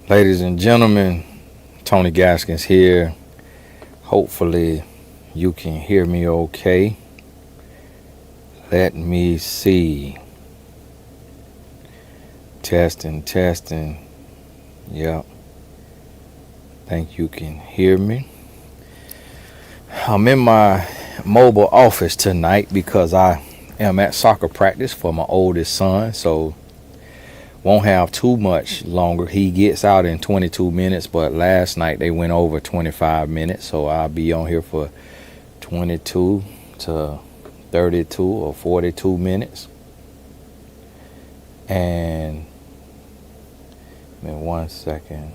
Ladies and gentlemen, Tony Gaskins here. Hopefully you can hear me okay. Let me see. Testing. Yep. Think you can hear me. I'm in my mobile office tonight because I am at soccer practice for my oldest son, so won't have too much longer. He gets out in 22 minutes, but last night they went over 25 minutes, so I'll be on here for 22 to 32 or 42 minutes. And give me 1 second.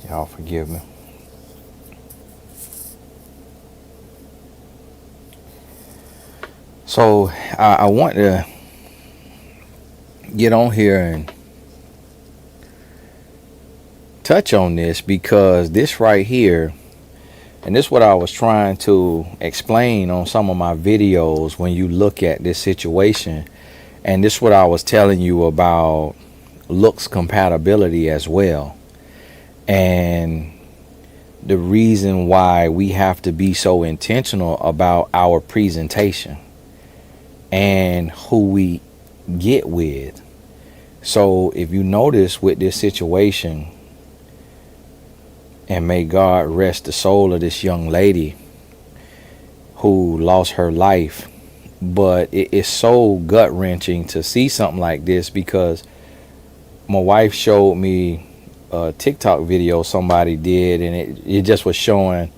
Y'all forgive me. So I want to get on here and touch on this because this right here, and this is what I was trying to explain on some of my videos when you look at this situation, and this is what I was telling you about looks compatibility as well. And the reason why we have to be so intentional about our presentation and who we get with. So if you notice with this situation, and may God rest the soul of this young lady who lost her life, but it's so gut-wrenching to see something like this because my wife showed me a TikTok video somebody did, and it just was showing,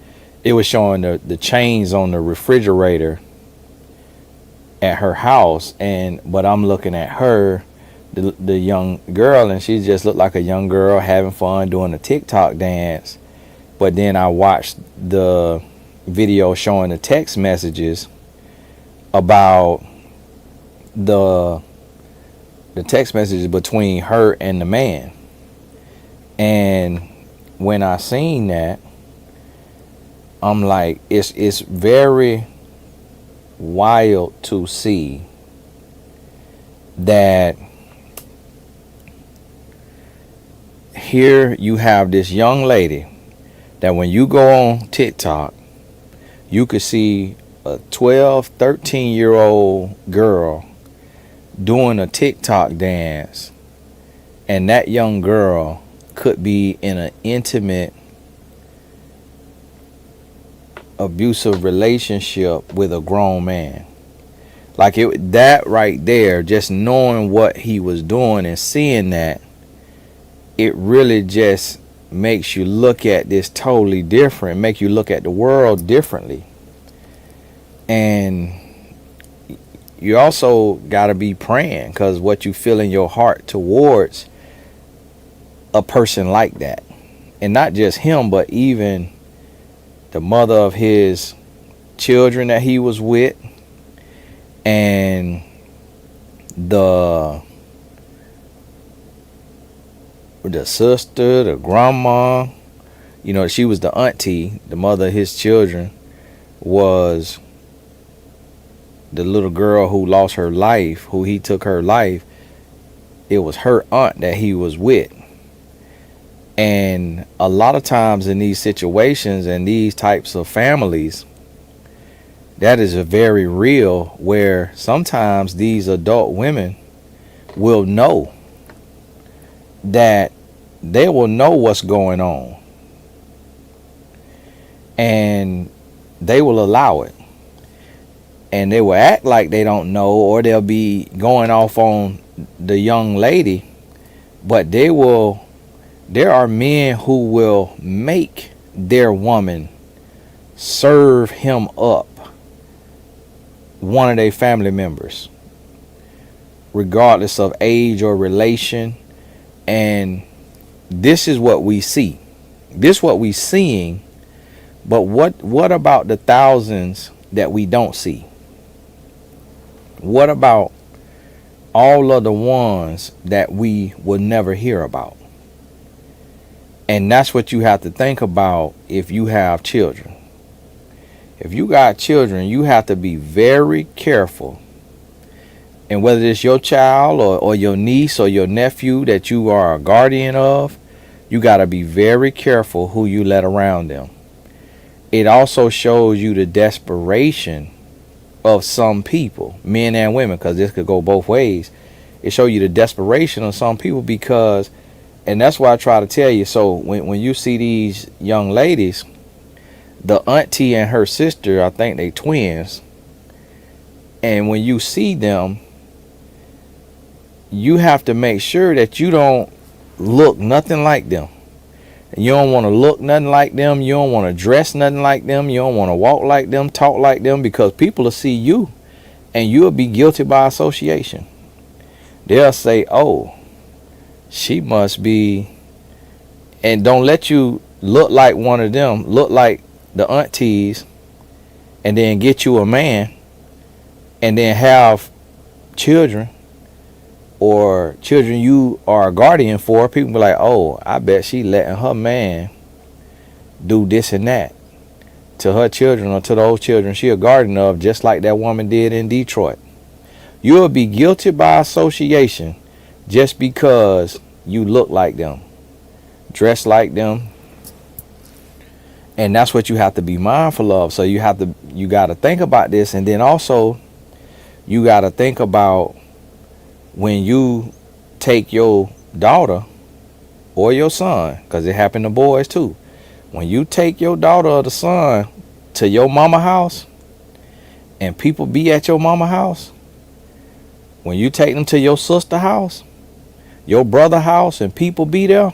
the chains on the refrigerator at her house, but I'm looking at her, the young girl, and she just looked like a young girl having fun doing a TikTok dance. But then I watched the video showing the text messages about the text messages between her and the man. And when I seen that, I'm like, it's very wild to see that here you have this young lady that when you go on TikTok, you could see a 12, 13-year-old girl doing a TikTok dance, and that young girl could be in an intimate, abusive relationship with a grown man. Like that right there, just knowing what he was doing and seeing that, it really just makes you look at this totally different, make you look at the world differently. And you also got to be praying, because what you feel in your heart towards a person like that, and not just him, but even the mother of his children that he was with, and the sister, the grandma, she was the auntie. The mother of his children was the little girl who lost her life, who he took her life. It was her aunt that he was with. And a lot of times in these situations and these types of families, that is a very real, where sometimes these adult women will know that they will know what's going on, and they will allow it, and they will act like they don't know, or they'll be going off on the young lady, but there are men who will make their woman serve him up one of their family members, regardless of age or relation. And this is what we see. This is what we seeing. But what about the thousands that we don't see? What about all of the ones that we will never hear about? And that's what you have to think about if you have children. If you got children, you have to be very careful. And whether it's your child or your niece or your nephew that you are a guardian of, you got to be very careful who you let around them. It also shows you the desperation of some people, men and women, because this could go both ways. It shows you the desperation of some people because, and that's why I try to tell you, so when you see these young ladies, the auntie and her sister, I think they twins, and when you see them, you have to make sure that you don't look nothing like them. You don't want to look nothing like them. You don't want to dress nothing like them. You don't want to walk like them, talk like them, because people will see you and you'll be guilty by association. They'll say, oh, she must be, and don't let you look like one of them, look like the aunties, and then get you a man and then have children or children you are a guardian for. People be like, oh, I bet she letting her man do this and that to her children or to those children she a guardian of, just like that woman did in Detroit. You'll be guilty by association just because you look like them, dress like them. And that's what you have to be mindful of. So you got to think about this. And then also you got to think about when you take your daughter or your son, because it happened to boys too. When you take your daughter or the son to your mama house and people be at your mama house, when you take them to your sister house, your brother house, and people be there,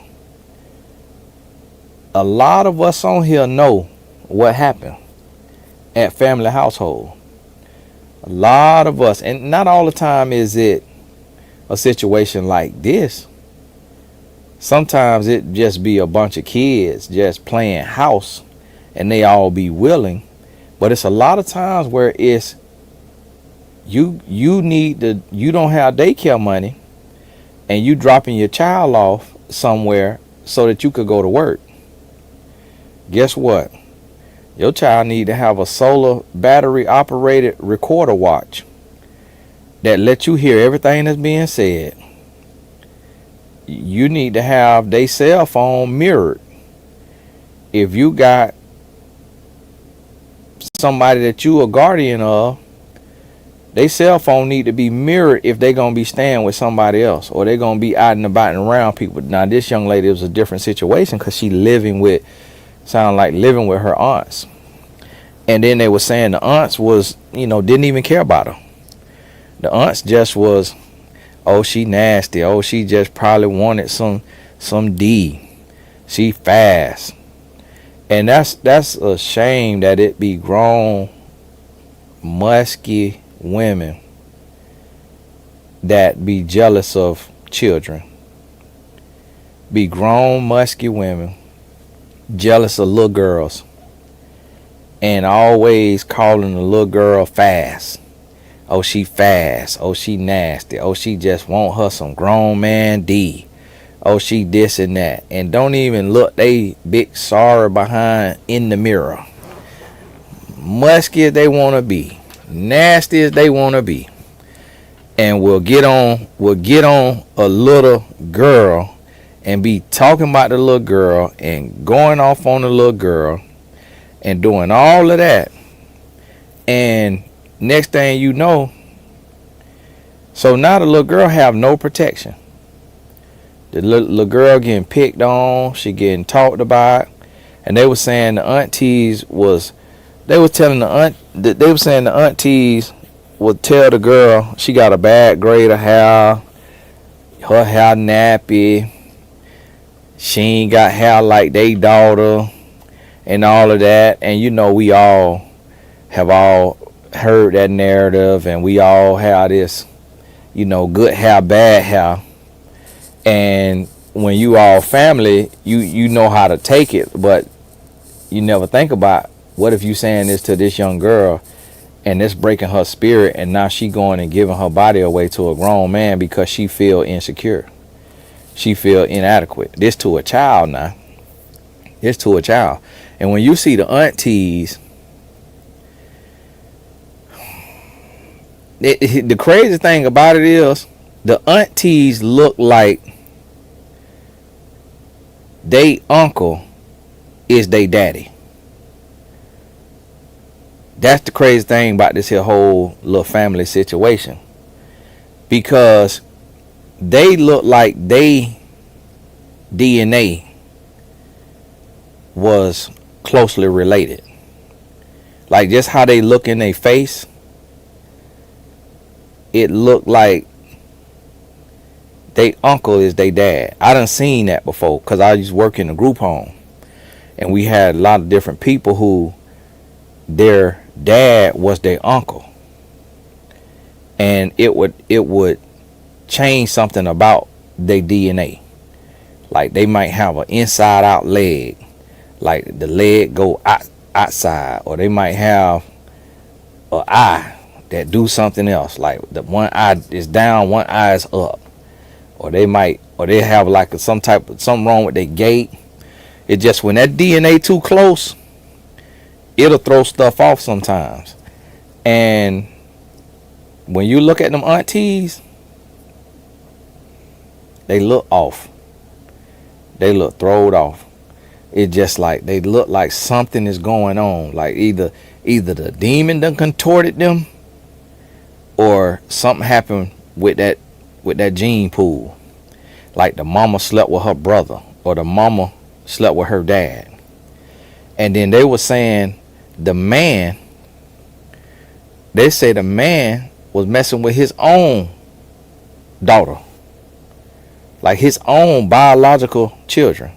a lot of us on here know what happened at family household. A lot of us, and not all the time is it a situation like this. Sometimes it just be a bunch of kids just playing house and they all be willing. But it's a lot of times where it's you don't have daycare money and you dropping your child off somewhere so that you could go to work. Guess what? Your child need to have a solar battery operated recorder watch that lets you hear everything that's being said. You need to have their cell phone mirrored. If you got somebody that you a guardian of, their cell phone need to be mirrored if they're going to be staying with somebody else or they're going to be out and about and around people. Now, this young lady was a different situation because she living with her aunts. And then they were saying the aunts was, didn't even care about her. The aunts just was, oh, she nasty. Oh, she just probably wanted some D. She fast. And that's a shame that it be grown, musky women that be jealous of children. Be grown, musky women jealous of little girls and always calling the little girl fast. Oh, she fast. Oh, she nasty. Oh, she just want her some grown man D. Oh, she this and that. And don't even look they big sorry behind in the mirror. Musky as they want to be. Nasty as they want to be. And we'll get on a little girl and be talking about the little girl and going off on the little girl and doing all of that. And next thing you know, so now the little girl have no protection. The little girl getting picked on, she getting talked about, and they were saying the aunties saying the aunties would tell the girl she got a bad grade of hair, her hair nappy, she ain't got hair like they daughter, and all of that. And we all have heard that narrative, and we all have this, good hair, bad hair. And when you all family, you know how to take it, but you never think about what if you saying this to this young girl and it's breaking her spirit, and now she going and giving her body away to a grown man because she feel insecure, she feel inadequate. This to a child now. This to a child. And when you see the aunties, the crazy thing about it is the aunties look like they uncle is they daddy. That's the crazy thing about this here whole little family situation, because they look like they DNA was closely related. Like just how they look in their face, it looked like they uncle is they dad. I done seen that before because I used to work in a group home, and we had a lot of different people who their dad was their uncle, and it would change something about their DNA. Like they might have an inside out leg, like the leg go outside, or they might have an eye that do something else, like the one eye is down, one eye is up, or they have like something wrong with their gait. It just when that DNA too close, it'll throw stuff off sometimes. And when you look at them aunties, they look off. They look throwed off. It just like they look like something is going on. Like either the demon done contorted them, or something happened with that gene pool. Like the mama slept with her brother, or the mama slept with her dad. And then they were saying they say the man was messing with his own daughter, like his own biological children.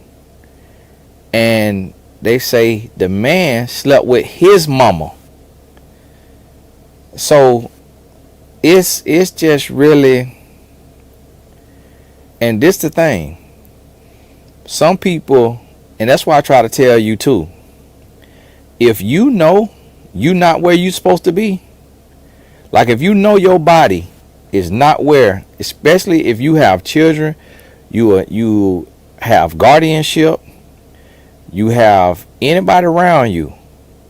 And they say the man slept with his mama. So it's just really, and this the thing, some people, and that's why I try to tell you too, if you know you not where you supposed to be, like if you know your body is not where, especially if you have children, you have guardianship, you have anybody around you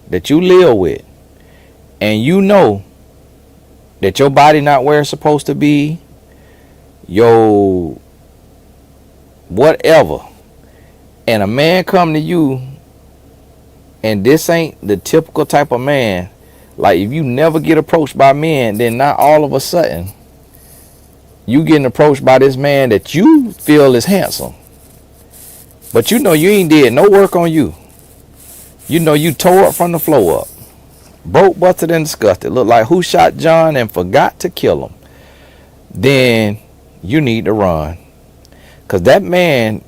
that you live with, and you know that your body not where it's supposed to be, your whatever, and a man come to you, and this ain't the typical type of man. Like if you never get approached by men, then not all of a sudden you getting approached by this man that you feel is handsome, but you know you ain't did no work on you. You know you tore up from the floor up, broke, busted, and disgusted. Look like who shot John and forgot to kill him. Then you need to run, because that man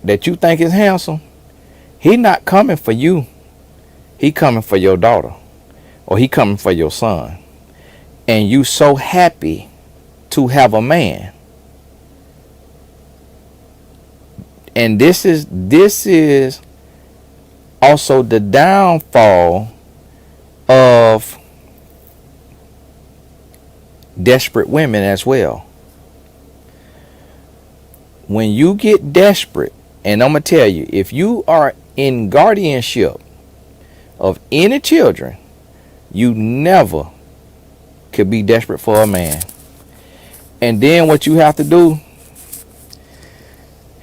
that you think is handsome, he not coming for you. He coming for your daughter, or he coming for your son. And you so happy to have a man. And this is also the downfall of desperate women as well. When you get desperate, and I'm gonna tell you, if you are in guardianship of any children, you never could be desperate for a man. And then what you have to do,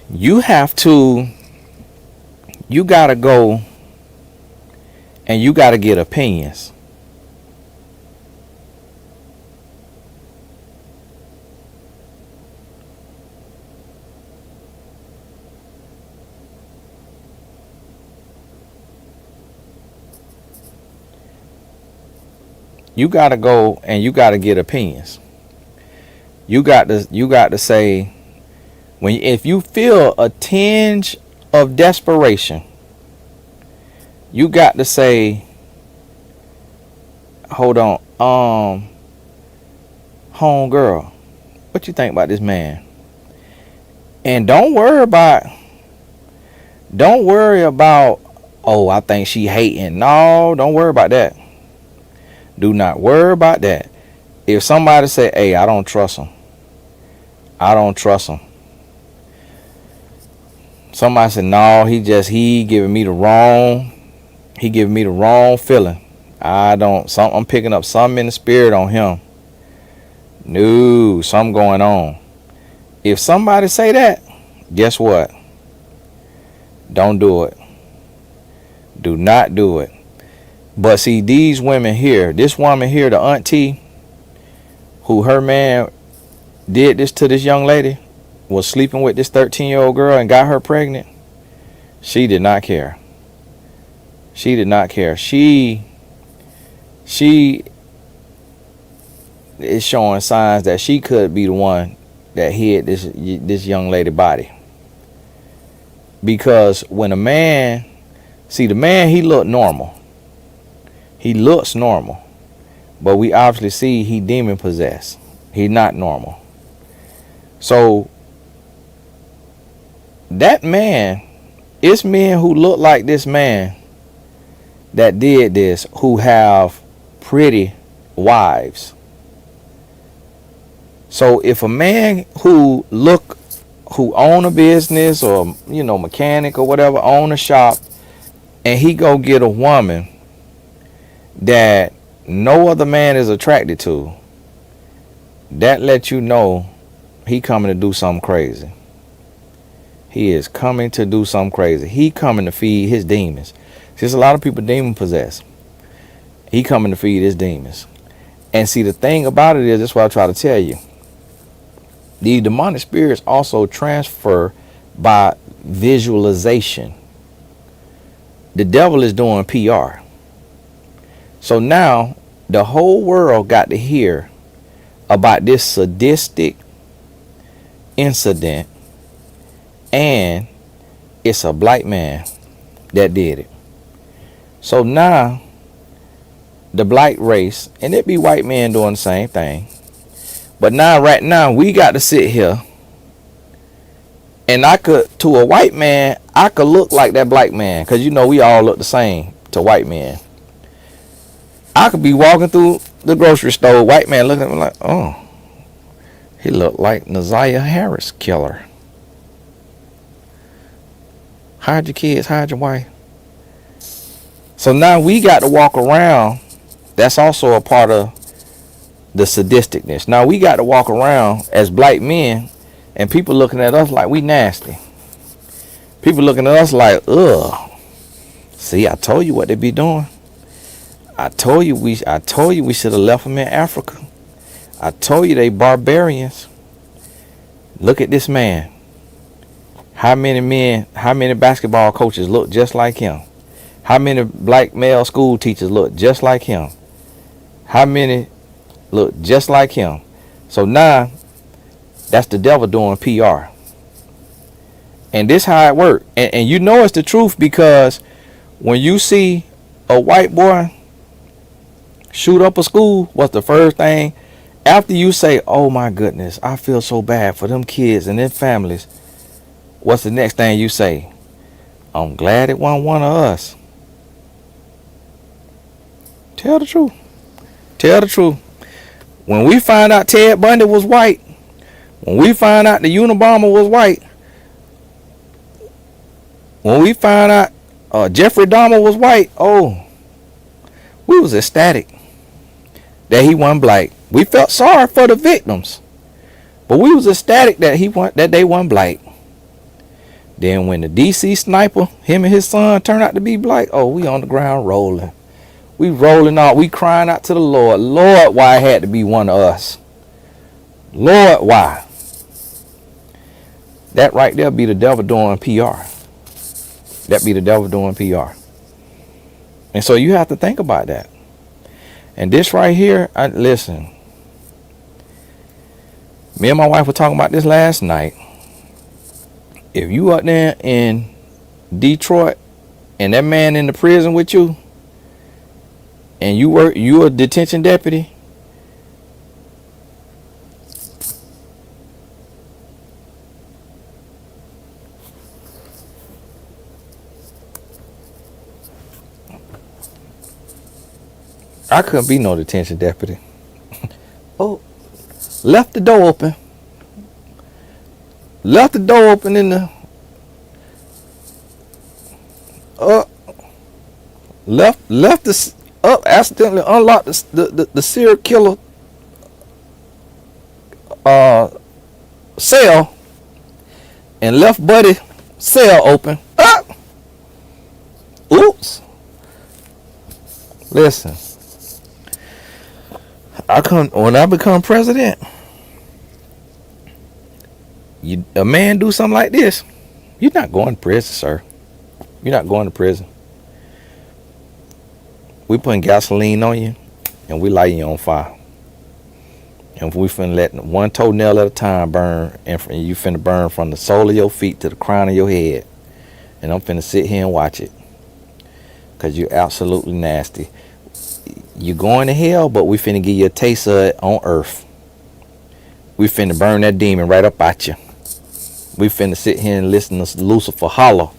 you gotta go and you gotta get opinions. You gotta go and you gotta get opinions. You got to say, if you feel a tinge of desperation, you got to say, hold on, home girl, what you think about this man? And don't worry about, oh, I think she hating. No, don't worry about that. Do not worry about that. If somebody say, hey, I don't trust him. I don't trust him. Somebody said, no, he giving me the wrong feeling. I'm picking up something in the spirit on him. No, something going on. If somebody say that, guess what? Don't do it. Do not do it. But see, these women here, this woman here, the auntie, who her man did this to this young lady, was sleeping with this 13-year-old girl and got her pregnant. She did not care. She did not care. She is showing signs that she could be the one that hid this young lady body. Because when a man, see, the man, he looked normal. He looks normal. But we obviously see he demon possessed. He's not normal. So that man, it's men who look like this man that did this, who have pretty wives. So if a man who own a business, or mechanic or whatever, own a shop, and he go get a woman that no other man is attracted to, that lets you know he coming to do something crazy. He is coming to do something crazy. He coming to feed his demons. There's a lot of people demon possessed. He coming to feed his demons. And see, the thing about it is, that's what I try to tell you. The demonic spirits also transfer by visualization. The devil is doing PR. So now the whole world got to hear about this sadistic incident, and it's a black man that did it. So now the black race, and it be white men doing the same thing, but now right now we got to sit here, and to a white man, I could look like that black man, because we all look the same to white men. I could be walking through the grocery store, white man looking at me like, oh, he looked like Naziyah Harris killer. Hide your kids, hide your wife. So now we got to walk around. That's also a part of the sadisticness. Now we got to walk around as black men, and people looking at us like we nasty. People looking at us like, ugh. See, I told you what they be doing. I told you we should have left them in Africa. I told you they barbarians. Look at this man. How many basketball coaches look just like him? How many black male school teachers look just like him? How many look just like him? So now, that's the devil doing PR. And this how it works. And it's the truth, because when you see a white boy shoot up a school, what's the first thing? After you say, oh my goodness, I feel so bad for them kids and their families, what's the next thing you say? I'm glad it wasn't one of us. Tell the truth. Tell the truth. When we find out Ted Bundy was white, when we find out the Unabomber was white, when we find out Jeffrey Dahmer was white, we was ecstatic that he wasn't black. We felt sorry for the victims, but we was ecstatic that they wasn't black. Then when the DC sniper, him and his son, turned out to be black, we on the ground rolling. We rolling out. We crying out to the Lord. Lord, why it had to be one of us? Lord, why? That right there be the devil doing PR. That be the devil doing PR. And so you have to think about that. And this right here, listen. Me and my wife were talking about this last night. If you up there in Detroit and that man in the prison with you, and you a detention deputy, I couldn't be no detention deputy. Oh, left the door open. Left the door open in the uh left the accidentally unlocked the serial killer cell and left buddy cell open. Oops. Listen, when I become president, a man do something like this, you're not going to prison, sir. You're not going to prison. We putting gasoline on you and we lighting you on fire. And we finna let one toenail at a time burn, and you finna burn from the sole of your feet to the crown of your head. And I'm finna sit here and watch it. Cause you're absolutely nasty. You going to hell, but we finna give you a taste of it on earth. We finna burn that demon right up at you. We finna sit here and listen to Lucifer holler.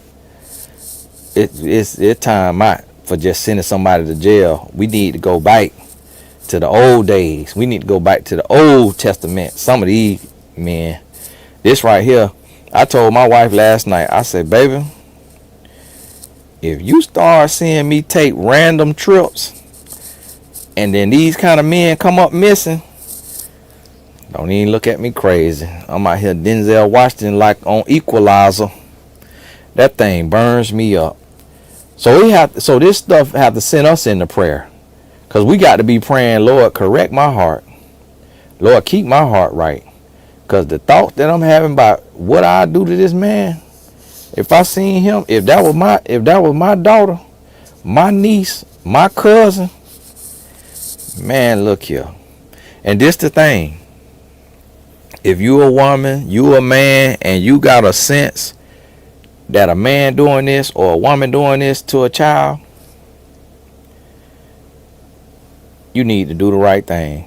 It's time out for just sending somebody to jail. We need to go back to the old days. We need to go back to the Old Testament. Some of these men, this right here, I told my wife last night, I said, baby, if you start seeing me take random trips and then these kind of men come up missing, don't even look at me crazy. I'm out here Denzel Washington like on Equalizer. That thing burns me up. So this stuff have to send us into prayer. Because we got to be praying, Lord, correct my heart. Lord, keep my heart right. Because the thoughts that I'm having about what I do to this man, if I seen him, if that was my daughter, my niece, my cousin, man, look here. And this the thing. If you a woman, you a man, and you got a sense that a man doing this or a woman doing this to a child, you need to do the right thing,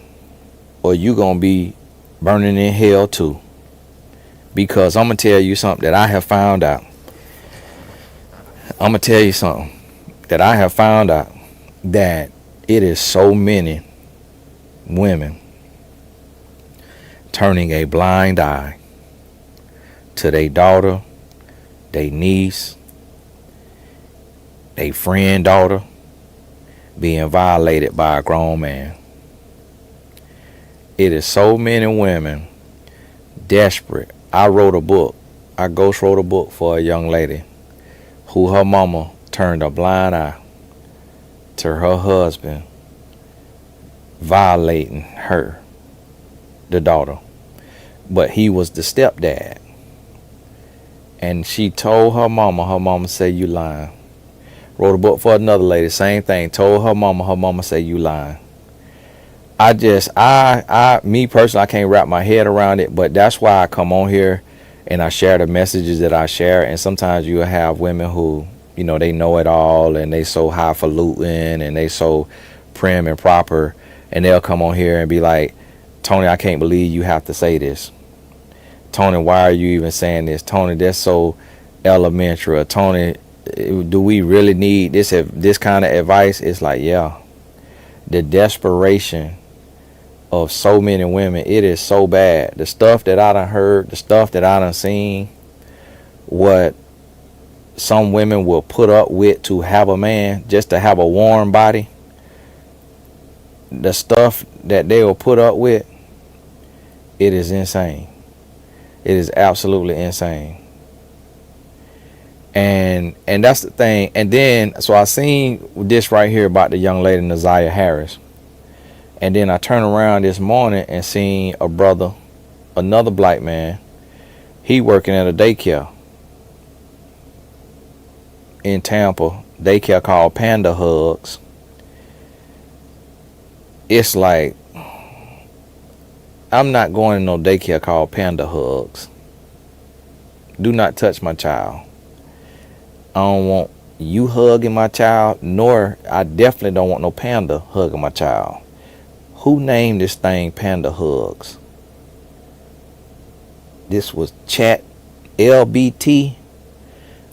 or you gonna be burning in hell too. Because I'm gonna tell you something that I have found out. That it is so many women turning a blind eye to their daughter, their niece, their friend daughter being violated by a grown man. It is so many women desperate. I wrote a book. I ghost wrote a book for a young lady who her mama turned a blind eye to her husband violating her, the daughter. But he was the stepdad. And she told her mama said, you lying. Wrote a book for another lady, same thing. Told her mama said, you lying. Me personally, I can't wrap my head around it, but that's why I come on here and I share the messages that I share. And sometimes you have women who, they know it all and they so highfalutin and they so prim and proper, and they'll come on here and be like, Tony, I can't believe you have to say this. Tony, why are you even saying this? Tony, that's so elementary. Or, Tony, do we really need this kind of advice? It's like, yeah. The desperation of so many women, it is so bad. The stuff that I done heard, the stuff that I done seen, what some women will put up with to have a man, just to have a warm body. The stuff that they will put up with, it is insane. It is absolutely insane. And that's the thing. And then, so I seen this right here about the young lady, Naziyah Harris. And then I turned around this morning and seen a brother, another black man, he working at a daycare in Tampa, daycare called Panda Hugs. It's like, I'm not going to no daycare called Panda Hugs. Do not touch my child. I don't want you hugging my child, nor I definitely don't want no panda hugging my child. Who named this thing Panda Hugs? This was Chat LBT.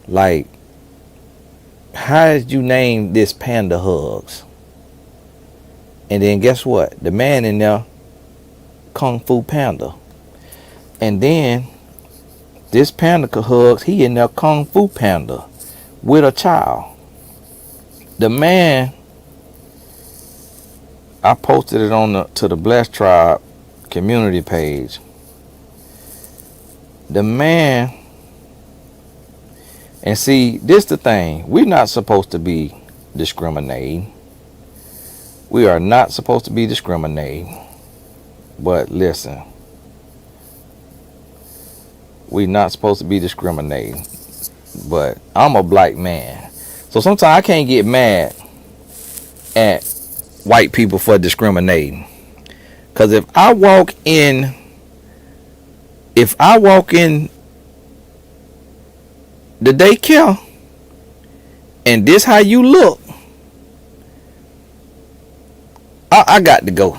Like, how did you name this Panda Hugs? And then guess what? The man in there, Kung Fu Panda. And then this panda hugs, he in there Kung Fu Panda with a child. The man, I posted it on to the Blessed Tribe community page. The man, and see, this the thing. We're not supposed to be discriminating. We are not supposed to be discriminating. But listen, we're not supposed to be discriminating. But I'm a black man. So sometimes I can't get mad at white people for discriminating. Because if I walk in the daycare and this how you look, I got to go.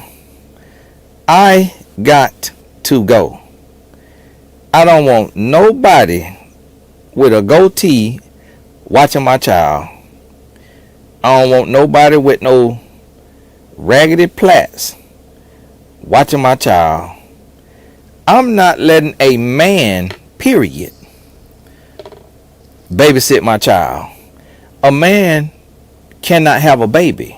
I got to go. I don't want nobody with a goatee watching my child. I don't want nobody with no raggedy plaits watching my child. I'm not letting a man, period, babysit my child. A man cannot have a baby.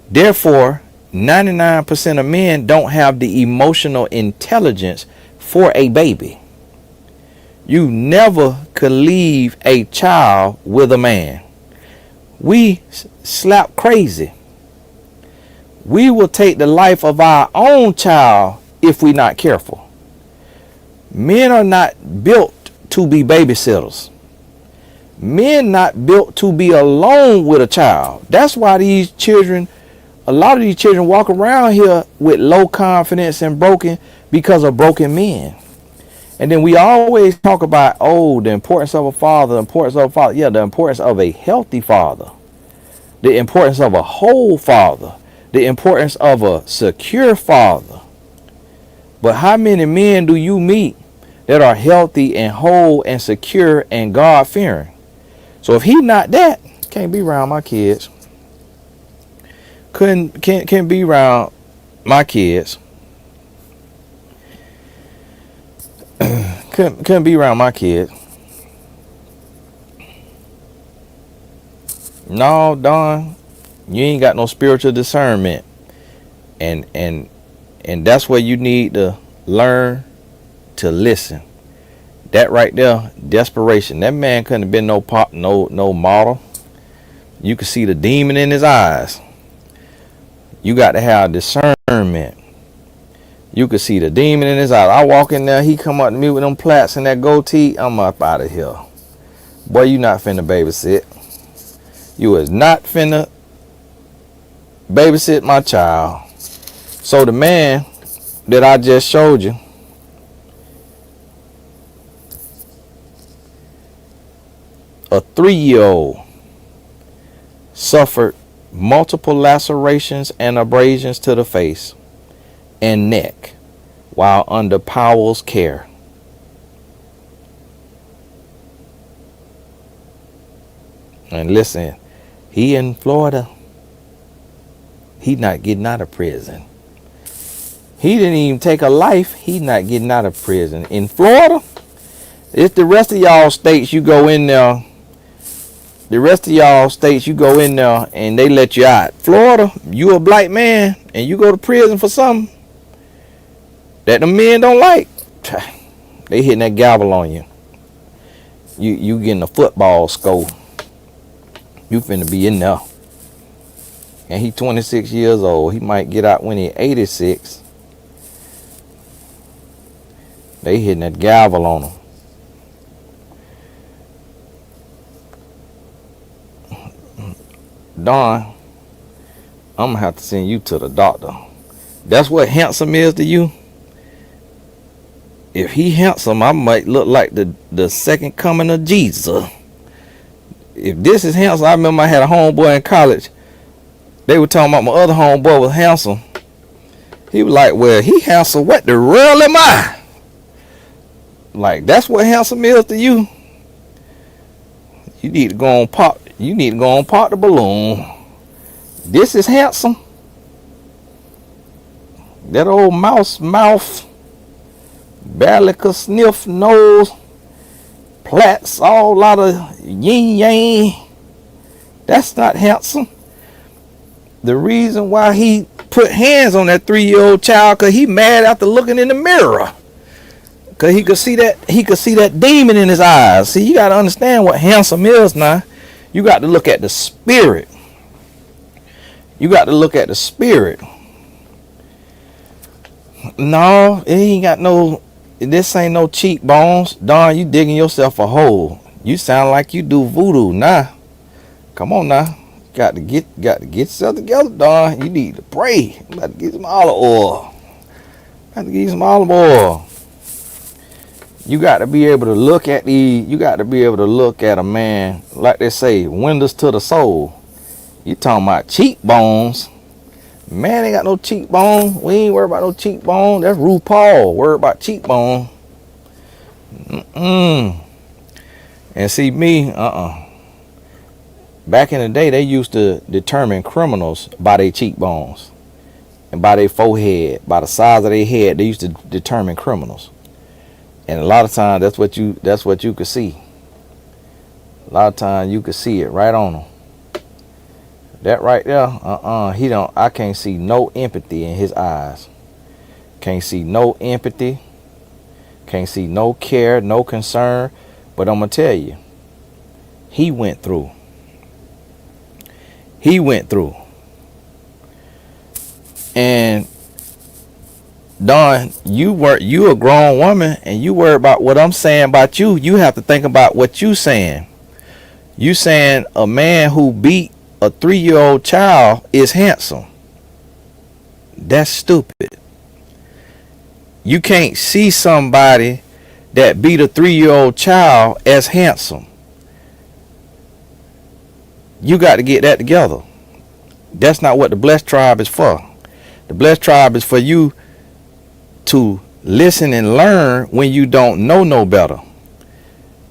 Therefore, 99% of men don't have the emotional intelligence for a baby. You never could leave a child with a man. We slap crazy. We will take the life of our own child if we're not careful. Men are not built to be babysitters. Men not built to be alone with a child. That's why these children, a lot of these children walk around here with low confidence and broken because of broken men. And then we always talk about, the importance of a father, the importance of a father. Yeah, the importance of a healthy father. The importance of a whole father. The importance of a secure father. But how many men do you meet that are healthy and whole and secure and God-fearing? So if he not that, can't be around my kids. Can't be around my kids. couldn't be around my kids. No, Don, you ain't got no spiritual discernment. And that's where you need to learn to listen. That right there, desperation. That man couldn't have been no model. You could see the demon in his eyes. You got to have discernment. You could see the demon in his eyes. I walk in there, he come up to me with them plaits and that goatee. I'm up out of here. Boy, you not finna babysit. You is not finna babysit my child. So the man that I just showed you, a 3-year-old, suffered multiple lacerations and abrasions to the face and neck while under Powell's care. And listen, he in Florida. He not getting out of prison. He didn't even take a life. He not getting out of prison. In Florida, it's the rest of y'all states you go in there. The rest of y'all states you go in there and they let you out. Florida, you a black man and you go to prison for something that the men don't like. They hitting that gavel on you. You getting a football score. You finna be in there. And he 26 years old. He might get out when he 86. They hitting that gavel on him. Don, I'm gonna have to send you to the doctor. That's what handsome is to you. If he handsome, I might look like the second coming of Jesus. If this is handsome, I remember I had a homeboy in college. They were talking about my other homeboy was handsome. He was like, well, he handsome. What the world am I? Like, that's what handsome is to you. You need to go on pop. You need to go on pop the balloon. This is handsome. That old mouse mouth, barely could sniff nose, plaits, all lot of yin yang. That's not handsome. The reason why he put hands on that 3-year-old child, cause he mad after looking in the mirror. Cause he could see that demon in his eyes. See, you gotta understand what handsome is now. You got to look at the spirit. You got to look at the spirit. No, it ain't got no. This ain't no cheekbones. Don, you digging yourself a hole. You sound like you do voodoo. Nah, come on now. Got to get yourself together, Don. You need to pray. You got to get some olive oil. Got to get some olive oil. You got to be able to look at you got to be able to look at a man, like they say, windows to the soul. You talking about cheekbones. Man ain't got no cheekbone. We ain't worried about no cheekbone. That's RuPaul. Worried about cheekbone. And see me, back in the day, they used to determine criminals by their cheekbones and by their forehead, by the size of their head. They used to determine criminals. And a lot of times, that's what you could see. A lot of times, you could see it right on them. That right there, I can't see no empathy in his eyes. Can't see no empathy. Can't see no care, no concern. But I'm going to tell you, he went through. He went through. And Dawn, you a grown woman and you worry about what I'm saying about you. You have to think about what you saying. You saying a man who beat a 3-year-old child is handsome. That's stupid. You can't see somebody that beat a 3-year-old child as handsome. You got to get that together. That's not what the blessed tribe is for. The blessed tribe is for you to listen and learn when you don't know no better.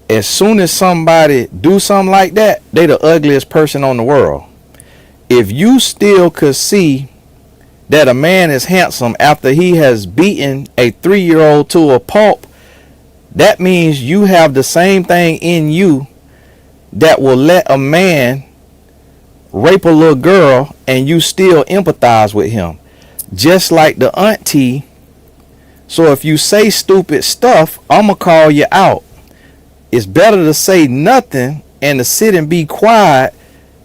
As soon as somebody do something like that, they the ugliest person on the world. If you still could see that a man is handsome after he has beaten a 3-year-old to a pulp, that means you have the same thing in you that will let a man rape a little girl and you still empathize with him. Just like the auntie. So if you say stupid stuff, I'm going to call you out. It's better to say nothing and to sit and be quiet.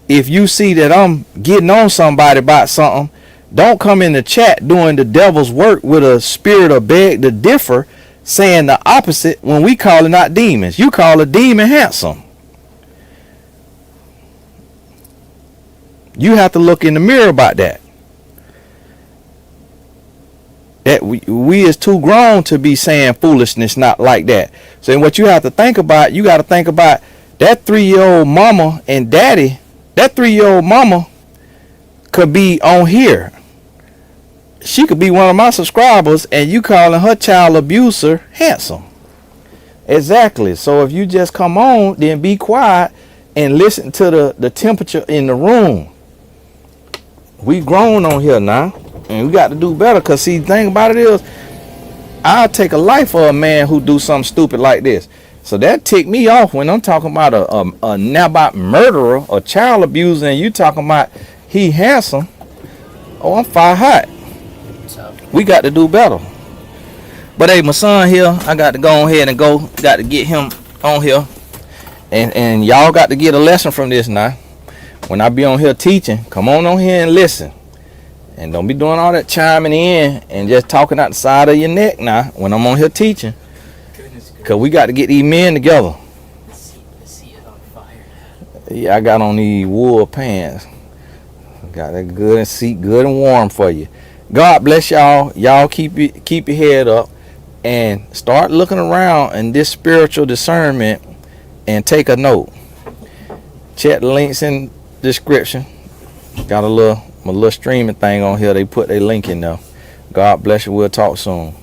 If you see that I'm getting on somebody about something, don't come in the chat doing the devil's work with a spirit of beg to differ, saying the opposite when we calling out demons. You call a demon handsome. You have to look in the mirror about that. That we is too grown to be saying foolishness not like that. So what you have to think about, you got to think about that 3-year-old mama and daddy. That 3-year-old mama could be on here. She could be one of my subscribers and you calling her child abuser handsome. Exactly. So if you just come on, then be quiet and listen to the temperature in the room. We grown on here now. And we got to do better, because see, the thing about it is, I'll take a life for a man who do something stupid like this. So that ticked me off when I'm talking about a nabat murderer, a child abuser, and you talking about he handsome. Oh, I'm fire hot. We got to do better. But hey, my son here, I got to go ahead and got to get him on here. And y'all got to get a lesson from this now. When I be on here teaching, come on here and listen. And don't be doing all that chiming in and just talking out the side of your neck now when I'm on here teaching. Because we got to get these men together. The seat is on fire. Yeah, I got on these wool pants. Got that good and seat, good and warm for you. God bless y'all. Y'all keep your head up and start looking around in this spiritual discernment and take a note. Check the links in the description. Got my little streaming thing on here. They put their link in there. God bless you. We'll talk soon.